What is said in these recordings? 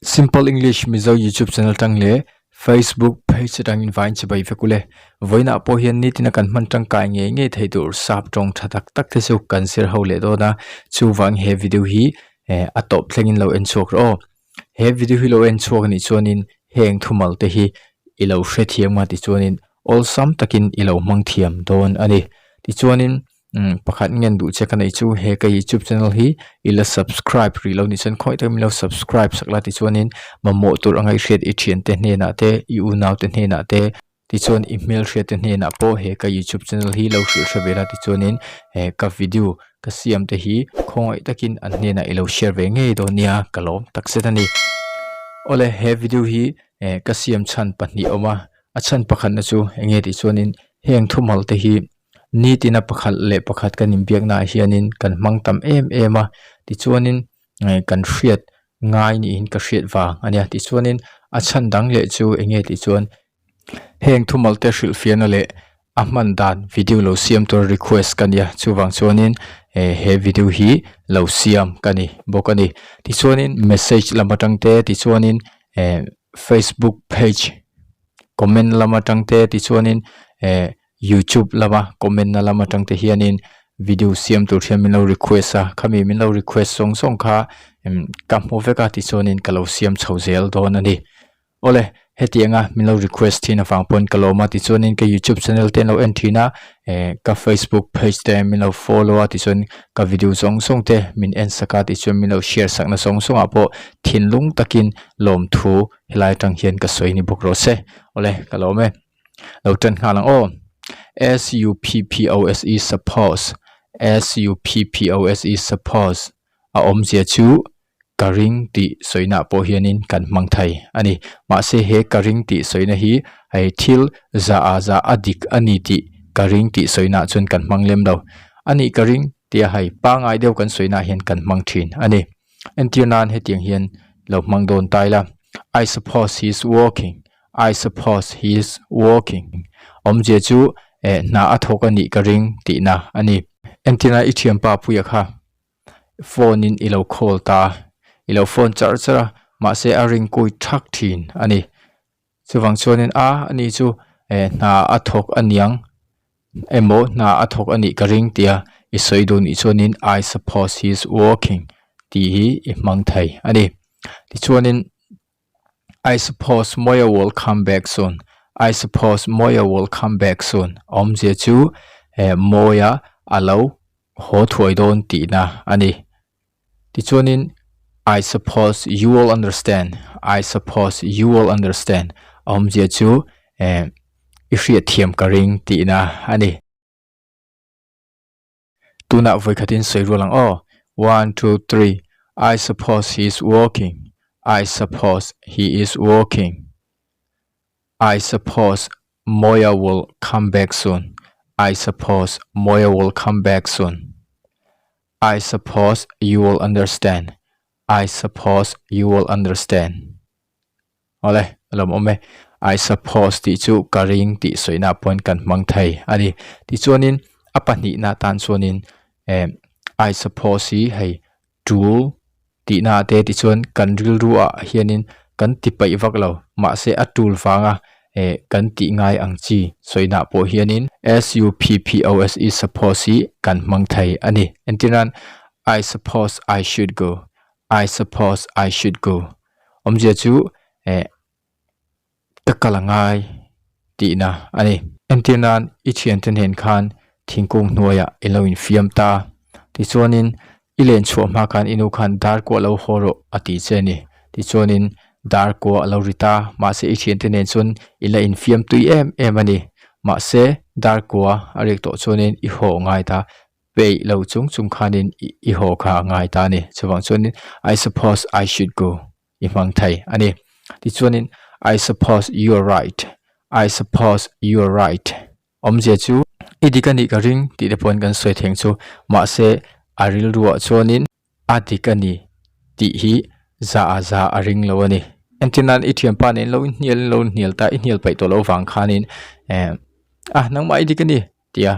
Simple English mizo YouTube channel tang le Facebook page tang invite chibai vekule voina po hian ni tina kan man tang kai nge thei tur sap tong thatak tak the su kan sir ho le do na chuwang he video hi atop thlengin lo en chok ro he video hi lo en chok ni chonin heng thumal te hi ilo hre thiam ma ti chonin all sam takin ilo mang thiam don ani ti chonin pakhat ngen du che kan ei chu he ka YouTube channel hi ila subscribe rilo ni chen khoi te milo subscribe sakla ti chuanin mamo tur angai hret I thian te hne na te I u naw te hne na te ti chuan email hret te hne na po he ka YouTube channel hi lo hre hre vela ti chuanin he ka video ka siam te hi khoi takin an hne na ilo share ve nge do nia kalom takse tani ole he video hi ka siam chan pahni oma achan pakhat na chu enge ti chuanin heng thumal te hi ni tina pakhat le pakhat kan imbiak na hianin kan mangtam ema ti chuanin kan hriat ngai ni in ka hriat wa ania ti chuanin achan dang le chu enge ti chuan heng thumal te hril fian le ahman dan video lo siam tor request kan ya chuwang chuanin he video hi lo siam kani bokani ti chuanin message lamatang te ti chuanin Facebook page comment lamatang te ti chuanin YouTube lama comment na lama tang te hianin video siam tur hian min lo request a khami min lo request song kha kam ho veka ti chonin kalo siam chhozel don ani ole hetianga min lo request thina fangpon kaloma ti chonin ka YouTube channel ten lo enthina ka Facebook page te min lo follow a ti chon ka video song te min en saka ti chon min lo share sakna song apo thinlung takin lom thu helai tang hian ka soini bokro se ole kalome lo tan khalang o SUPPOSE suppose SUPPOSE suppose a omzia chu karing ti soina po hianin kan mangthai ani ma se he karing ti soina hi ai thil za adik ani ti karing ti soina chun kan manglem do ani karing ti hai pa ngai deu kan soina hian kan mangthin ani entianan he tiang hian lo mangdon taila I suppose he is walking I suppose he is walking omzia chu na athok ani karing ti na ani entina ithiam pa puya kha phone in ilo call ta ilo phone charger ma se a ring koi thak thin ani chuwang chonin a ani chu na athok aniang emo na athok ani karing tia isoidon I chonin I suppose he is walking ti hi I mangthai ani ti chonin I suppose Moya will come back soon I suppose Moya will come back soon. Omzia chu Moya alo ho thuai don ti na ani. Ti chuanin I suppose you will understand. I suppose you will understand. Omzia chu ihriat thiam karing ti na ani. Tuna voi khatin soirulang o 1 2 3 I suppose he is walking. I suppose he is walking. I suppose Moya will come back soon. I suppose Moya will come back soon. I suppose you will understand. I suppose you will understand. Ole, alom ome. I suppose ti chu karing ti soina point kan mangthai ani ti chuanin apani na tan chuanin I suppose hi hei tool ti na te ti chuan kan ril ru a hianin kan ti pai vak lo ma se a tool fanga kan ti ngai ang chi soina po hianin SUPPOSE suppose kan mangthai ani entinan I suppose I should go I suppose I should go omjia chu takalangai ti na ani entinan ichian ten hen khan thingkung hnuaya eloin fiam ta ti chuanin ilen chu ma kan inu khan dar ko lo horo ati cheni ti chuanin dar ko alorita ma se ichian ten chun ila in fiam tui em ani ma se dar ko arek to chuanin I ho ngai ta pe lo chung khanin I ho kha ngai ta ni chuwang chuanin I suppose I should go I mang thai ani ti chuanin I suppose you are right I suppose you are right omje chu idikani ka ring ti de pon kan soi theng chu ma se aril ruwa chuanin adikani ti hi za aring lo ani entinan ithiam pa nen lo nial ta nial pai to lo wang khanin nang mai dikani tia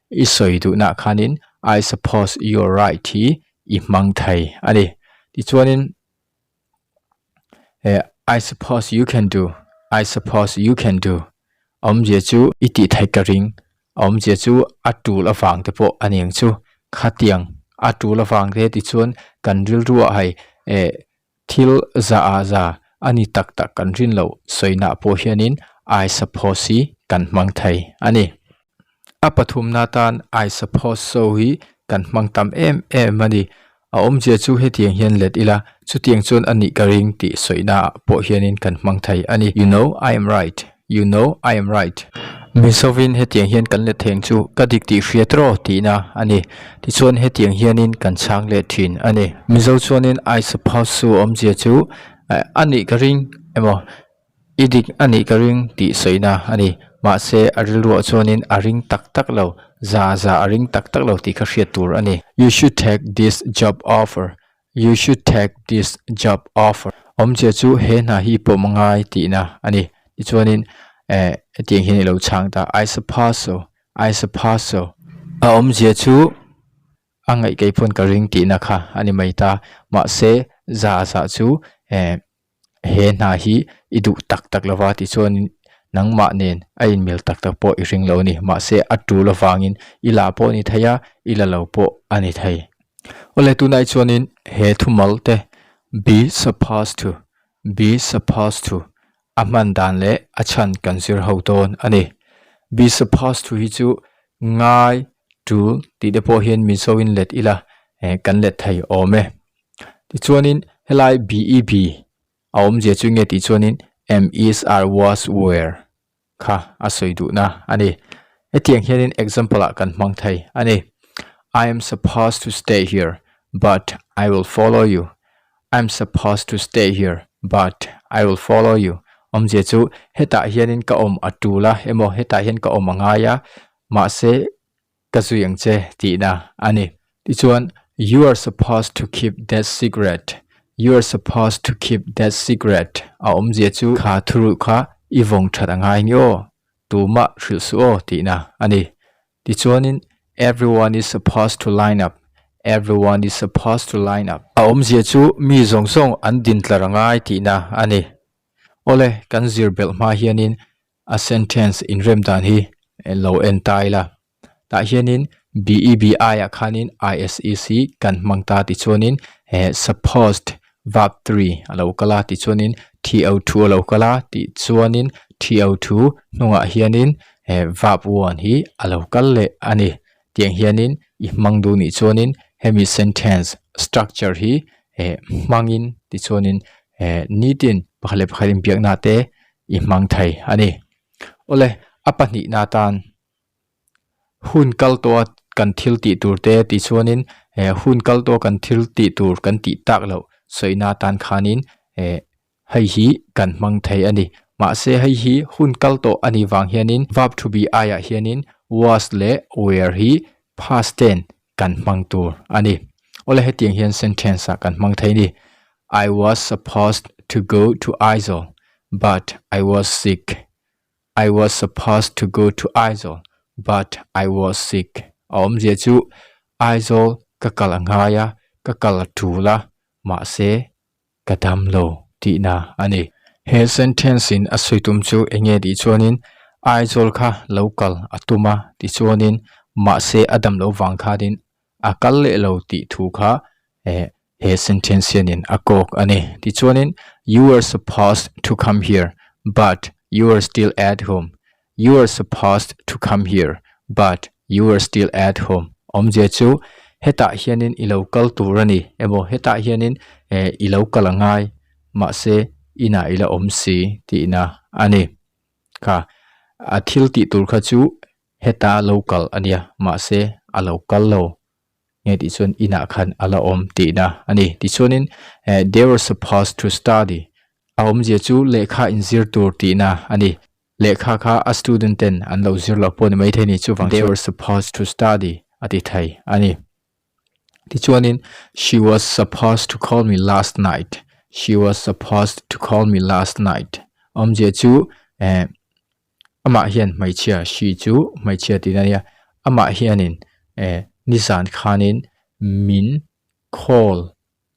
isoi du na khanin I suppose you are right hi I mang thai ani ti chuanin I suppose you can do. I suppose you can do. Om je chu iti thai ka ring. Om je chu atul awang te po aniang chu khatiang atul awang te ti chuan kan ril ruwa hai thil za ani tak tak kan rin lo soina po hianin I suppose hi kan mang thai ani. Apathum na tan I suppose so hi kan mang tam em ani. Om je chu he tiang hian let ila chu tiang chuan ani ka ring ti soina po hianin kan mang thai ani. You know I am right. You know I am right. Misovin he tiang hian kan le theng chu kadik ti hriatro ti na ani ti chuan he tiang hianin kan chang le thin ani mizo chuanin I suppose so om je chu ani ka ring emo idik ani ka ring ti soina ani ma se aril ro chuanin aring tak tak lo za aring tak tak lo ti kha hriat tur ani. You should take this job offer. You should take this job offer. Om je chu he na hi po mangai ti na ani ti chuanin tiang hian lo chang ta I suppose so. I suppose so. Om je chu angai kai phon ka ring ti na kha ani mai ta ma se za chu he na hi idu tak tak lawa ti chuan nang ma nen ain mil tak tak po i ring lo ni ma se atu lawangin ila po ni thaya ila lo po ani thai. Ole tu nai chuanin he thumal te be supposed to. Be supposed to. Aman dan le achan kansir hauton ani. Be supposed to hi chu ngai tu ti de po hian mi so in let ila kan let thai ome. Ti chuanin helai beb aom je chu nge ti chuanin am is are was were kha asoi du na ani. Etiang hianin example a kan mang thai ani. I am supposed to stay here but I will follow you. I'm supposed to stay here but I will follow you. Om je chu heta hianin ka om atula emo heta hian ka om angaya ma se ka zuyang che ti na ani. Ti chuan you are supposed to keep that secret. You are supposed to keep that secret. Om je chu kha thuru kha ivong that angai nyo tu ma hril su o ti na ani. Ti chuanin everyone is supposed to line up. Everyone is supposed to line up. Om je chu mi zong song an din tlarangai ti na ani. Ole kan zir bel ma hianin a sentence in rem dan hi lo en tai la ta hianin bebi a khanin isec kan mangta ti chuanin supposed verb 3 alo kala ti chuanin to2 alo kala ti chuanin to2 nunga hianin verb 1 hi alo kal le ani tiang hianin I mangdu ni chuanin hemi sentence structure hi mangin ti chuanin nitin pakhle pakhalim piak na te I mang thai ani. Ole apani na tan hun kal to kan thil ti tur te ti chuanin hun kal to kan thil ti tur kan ti tak lo soina tan khanin hei hi kan mang thai ani. Ma se hei hi hun kal to ani wang hianin verb to be aya hianin was le were hi past tense kan mang tur ani. Ole he tiang hian sentence kan mang thai ni. I was supposed to go to Aizawl but I was sick. I was supposed to go to Aizawl but I was sick. Om je chu Aizawl ka kalangaya ka kalatula ma se kadam lo ti na ani. He sentence in asuitum chu enge di chuanin Aizawl kha local atuma ti chuanin ma se adam lo wang kha din akal le lo ti thu kha he sentence in akok ani. Ti chuanin you are supposed to come here but you are still at home. You are supposed to come here but you are still at home. Om je chu heta hianin I local turani emo heta hianin I local angai ma se ina ila om si ti na ani. Ka athil ti tur kha chu heta local ania ma se a local lo nge ti chun ina khan ala om ti na ani. Ti chuanin they were supposed to study. Om je chu lekha inzir tur ti na ani. Lekha kha a student ten an lo zir lo pon mai thani chu wang they were supposed to study ati thai ani. Ti chuanin she was supposed to call me last night. She was supposed to call me last night. Om je chu ama hian mai chia she chu mai chia ti na ya ama hianin nisan khanin min call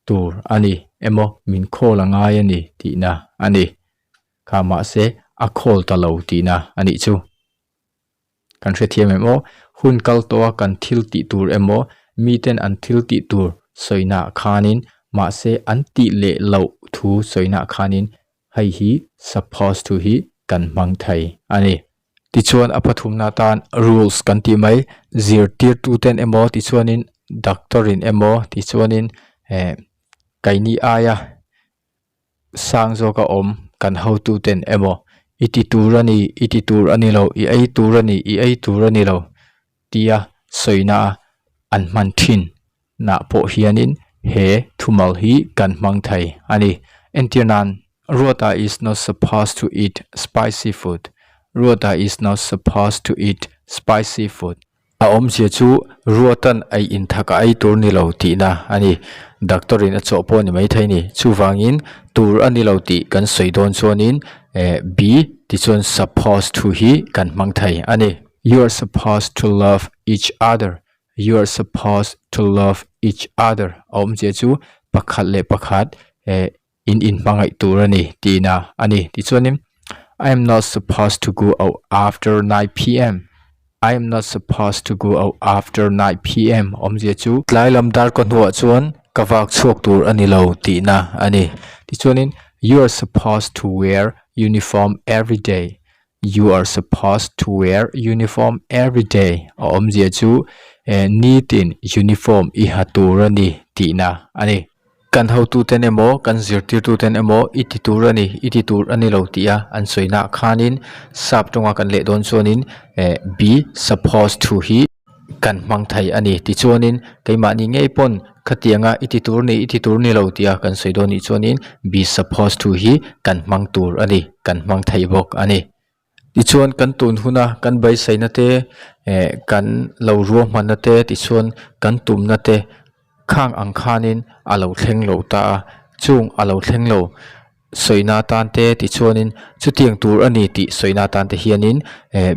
tur ani emo min khol angai ani ti na ani kha ma se a khol ta lo ti na ani chu kan hre thiam emo hun kal to kan thil ti tur emo mi ten an thil ti tur soina khanin ma se an ti le lo thu soina khanin hei hi supposed to hi kan mang thai ani ti chuan apathum na tan rules kan ti mai zir tir tu ten emo ti chuanin doctorin emo ti chuanin kaini aya sang zo ka om kan how tu ten emo iti tur ani lo I ai tur ani lo tia soina an man thin na po hianin he thumal hi kan mang thai ani entianan Ruota is not supposed to eat spicy food. Ruota is not supposed to eat spicy food. A om sia chu ruatan ai in thaka ai tur ni lo ti na ani doctorin a cho po ni mai thai ni chu wangin tur ani lo ti kan soidon chuanin b ti chon supposed to hi kan mang thai ani you are supposed to love each other. You are supposed to love each other. Om sia chu pakhat le pakhat in mangai turani tina ani ti chuanin I am not supposed to go out after 9 p.m. I am not supposed to go out after 9 p.m. Om je chu tlai lam dar ko nuwa chuan kawak chuak tur ani lo tina ani ti chuanin you are supposed to wear uniform every day. You are supposed to wear uniform every day. Om je chu neat in uniform I haturani tina ani kan how tu ten emo kan zir tir tu ten emo iti tur ani lo tia an soina khanin sap tonga kan le don chuanin be supposed to hi kan mang thai ani ti chuanin keima ni ngei pon khatianga iti tur ni lo tia kan soidon ni chuanin be supposed to hi kan mang tur ani kan mang thai bok ani ti chuan kan tun huna kan bai saina te kan lo ruam man te ti chuan kan tum na te khang ang khanin alo thleng lo ta chung alo thleng lo soina tan te ti chuanin chu tiang tur ani ti soina tan te hianin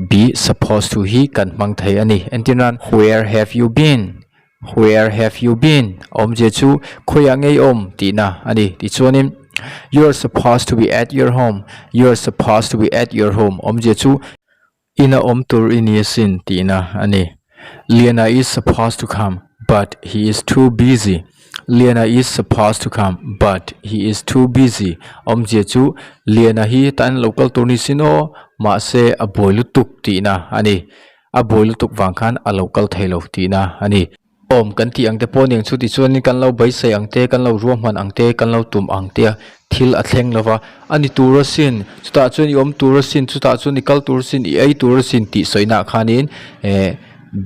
be supposed to hi kan mang thai ani entinan where have you been om je chu khoya ngei om ti na ani ti chuanin you are supposed to be at your home om je chu ina om tur iniasin ti na ani Liana is supposed to come but he is too busy. Liana is supposed to come but he is too busy. Om je chu Liana hi tan local turni sino ma se a boilu tuk ti na ani a boilu tuk wang khan a local thailo ti na ani om kan ti ang te poning chu ti chuan kan lo bai sai ang te kan lo ruam man ang te kan lo tum ang te thil a thleng lova ani turasin chuta chuan I om turasin chuta chuan I kal tursin I ai turasin ti soina khanin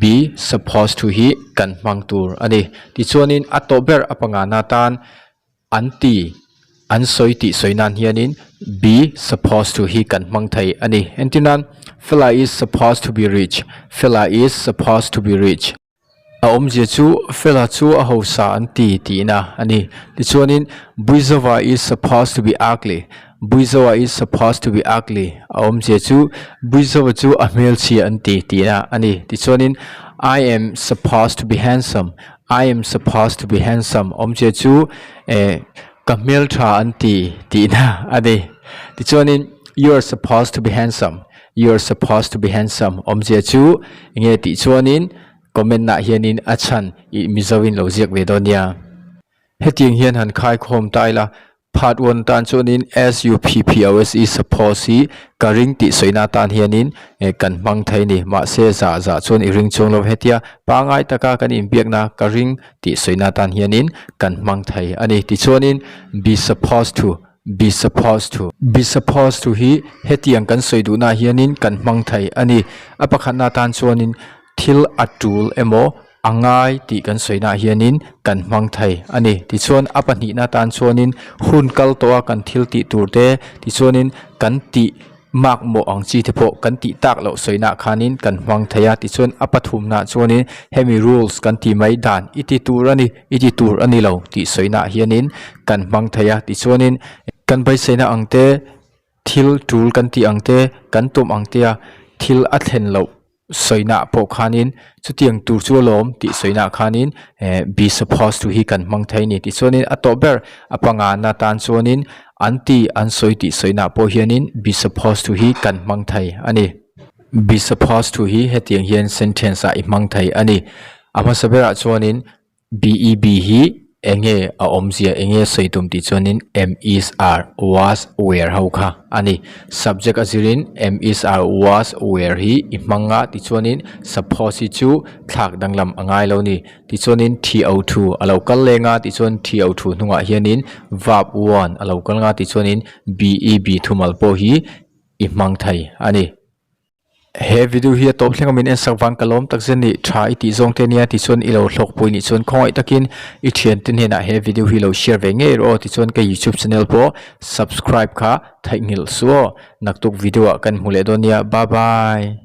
be supposed to hi kan mang tur ani ti chuanin atober apanga na tan anti an soi ti soinan hianin be supposed to hi kan mang thai ani entinan fella is supposed to be rich a om je chu fella chu a ho sa anti ti na ani ti chuanin buizawa is supposed to be ugly a om je chu buizawa chu a mel chi anti ti na ani ti chuanin I am supposed to be handsome om je chu kamel tha anti ti na ani ti chuanin you are supposed to be handsome om je chu nge ti chuanin comment na hianin achan I mizawin loziak ve donia heting hian han khai khom taila part 1 tan chuanin SUPPOS is suppose hi karing ti soina tan hianin kan mang thai ni ma se za chuan I ring chong lo hetia pangai taka kan in biak na karing ti soina tan hianin kan mang thai ani ti chuanin be supposed to hi hetiang kan soidu na hianin kan mang thai ani apakhan na tan chuanin thil atul emo angai ti kan soina hianin kan mang thai ani ti chuan apani na tan chuanin hun kal towa kan thil ti turte ti chuanin kan ti mak mo ang chi te pho kan ti tak lo soina khanin kan mang thaya ti chuan apathum na chuanin hemi rules kan ti mai dan iti tur ani lo ti soina hianin kan mang thaya ti chuanin kan bai seina angte thil tul kan ti angte kan tum angtea thil a thlen lo soina po khanin chutiang tur chu lom ti soina khanin be supposed to hi kan mang thai ni ti chuanin atober apanga na tan chuanin anti an soi ti soina po hianin be supposed to hi kan mang thai ani be supposed to hi hetiang hian sentence a i mang thai ani ama sabera chuanin beb hi enge a omzia enge soitum ti chuanin am is are was were ho kha ani subject azirin am is are was were hi imanga ti chuanin suppose hi chu thlak danglam angai lo ni ti chuanin to2 alokal lenga ti chuan to2 hnunga hianin verb 1 alokal nga ti chuanin beb thumal po hi imang thai ani he video hi top thlenga min en sakwang kalom takzen ni tha iti zong te nia ti chon ilo thlok pui ni chon khoi takin I thian tin hena he video hi lo share ve nge ro ti chon ka YouTube channel po subscribe kha thaingil suo naktuk video kan hule donia bye bye